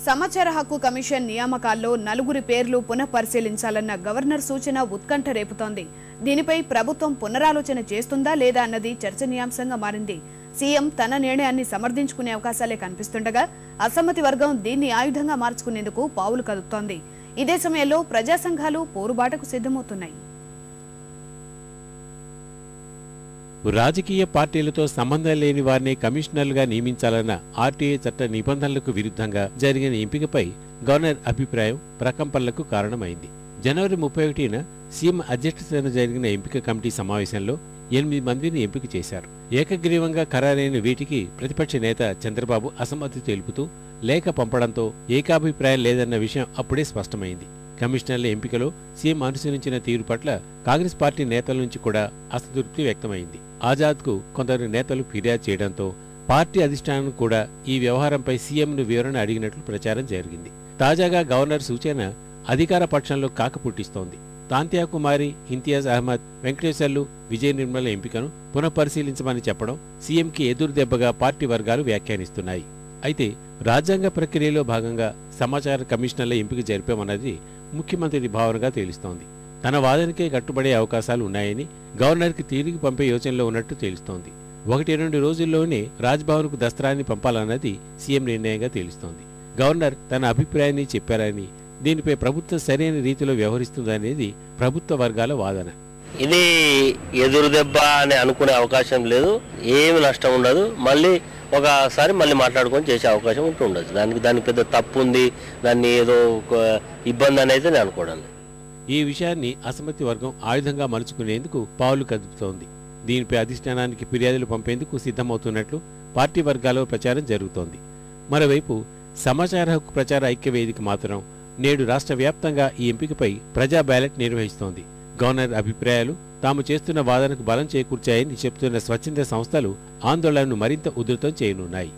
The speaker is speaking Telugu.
సమాచార హక్కు కమిషన్ నియామకాల్లో నలుగురి పేర్లు పునఃపరిశీలించాలన్న గవర్నర్ సూచన ఉత్కంఠ రేపుతోంది. దీనిపై ప్రభుత్వం పునరాలోచన చేస్తుందా లేదా అన్నది చర్చనీయాంశంగా మారింది. సీఎం తన నిర్ణయాన్ని సమర్థించుకునే అవకాశాలే కనిపిస్తుండగా అసమ్మతి వర్గం దీన్ని ఆయుధంగా మార్చుకునేందుకు పావులు కదుపుతోంది. ఇదే సమయంలో ప్రజా సంఘాలు పోరుబాటకు సిద్ధమవుతున్నాయి. రాజకీయ పార్టీలతో సంబంధం లేని వారిని కమిషనర్లుగా నియమించాలన్న ఆర్టీఐ చట్ట నిబంధనలకు విరుద్ధంగా జరిగిన ఎంపికపై గవర్నర్ అభిప్రాయం ప్రకంపనలకు కారణమైంది. జనవరి 31న సీఎం అధ్యక్షతన జరిగిన ఎంపిక కమిటీ సమావేశంలో 8 మందిని ఎంపిక చేశారు. ఏకగ్రీవంగా ఖరారైన వీటికి ప్రతిపక్ష నేత చంద్రబాబు అసమ్మతి తెలుపుతూ లేఖ పంపడంతో ఏకాభిప్రాయం లేదన్న విషయం అప్పుడే స్పష్టమైంది. కమిషనర్ల ఎంపికలో సీఎం అనుసరించిన తీరు పట్ల కాంగ్రెస్ పార్టీ నేతల నుంచి కూడా అసంతృప్తి వ్యక్తమైంది. ఆజాద్కు కొందరు నేతలు ఫిర్యాదు చేయడంతో పార్టీ అధిష్టానం కూడా ఈ వ్యవహారంపై సీఎంను వివరణ అడిగినట్లు ప్రచారం జరిగింది. తాజాగా గవర్నర్ సూచన అధికార పక్షంలో కాక పుట్టిస్తోంది. తాంత్యా కుమారి, ఇంతియాజ్ అహ్మద్, వెంకటేశ్వర్లు, విజయ్ నిర్మల ఎంపికను పునఃపరిశీలించమని చెప్పడం సీఎంకి ఎదురుదెబ్బగా పార్టీ వర్గాలు వ్యాఖ్యానిస్తున్నాయి. అయితే రాజ్యాంగ ప్రక్రియలో భాగంగా సమాచార కమిషనర్ల ఎంపిక జరిపామన్నది ముఖ్యమంత్రి భావనగా తేలుస్తోంది. తన వాదనకే కట్టుబడే అవకాశాలు ఉన్నాయని గవర్నర్కి తిరిగి పంపే యోచనలో ఉన్నట్టు తేలుస్తోంది. 1-2 రోజుల్లోనే రాజ్భవన్కు దస్త్రాన్ని పంపాలన్నది సీఎం నిర్ణయంగా తేలుస్తోంది. గవర్నర్ తన అభిప్రాయాన్ని చెప్పారని, దీనిపై ప్రభుత్వం సరైన రీతిలో వ్యవహరిస్తుందనేది ప్రభుత్వ వర్గాల వాదన. ఇది ఎదురు దెబ్బ అని అనుకునే అవకాశం లేదు, ఏమి నష్టం ఉండదు. ఒకసారి మళ్ళీ మాట్లాడుకొని చేసే అవకాశం ఉంటుండదు. దానికి పెద్ద తప్పు ఉంది, దాన్ని ఏదో ఇబ్బంది అనేది నేను అనుకోవడం. ఈ విషయాన్ని అసమ్మతి వర్గం ఆయుధంగా మలుచుకునేందుకు పావులు కదుపుతోంది. దీనిపై అధిష్టానానికి ఫిర్యాదులు పంపేందుకు సిద్ధమవుతున్నట్లు పార్టీ వర్గాల్లో ప్రచారం జరుగుతోంది. మరోవైపు సమాచార హక్కు ప్రచార ఐక్యవేదిక మాత్రం నేడు రాష్ట్ర వ్యాప్తంగా ఈ ఎంపికపై ప్రజా బ్యాలెట్ నిర్వహిస్తోంది. గవర్నర్ అభిప్రాయాలు తాము చేస్తున్న వాదనకు బలం చేకూర్చాయని చెబుతున్న స్వచ్ఛంద సంస్థలు ఆందోళనను మరింత ఉధృతం చేయనున్నాయి.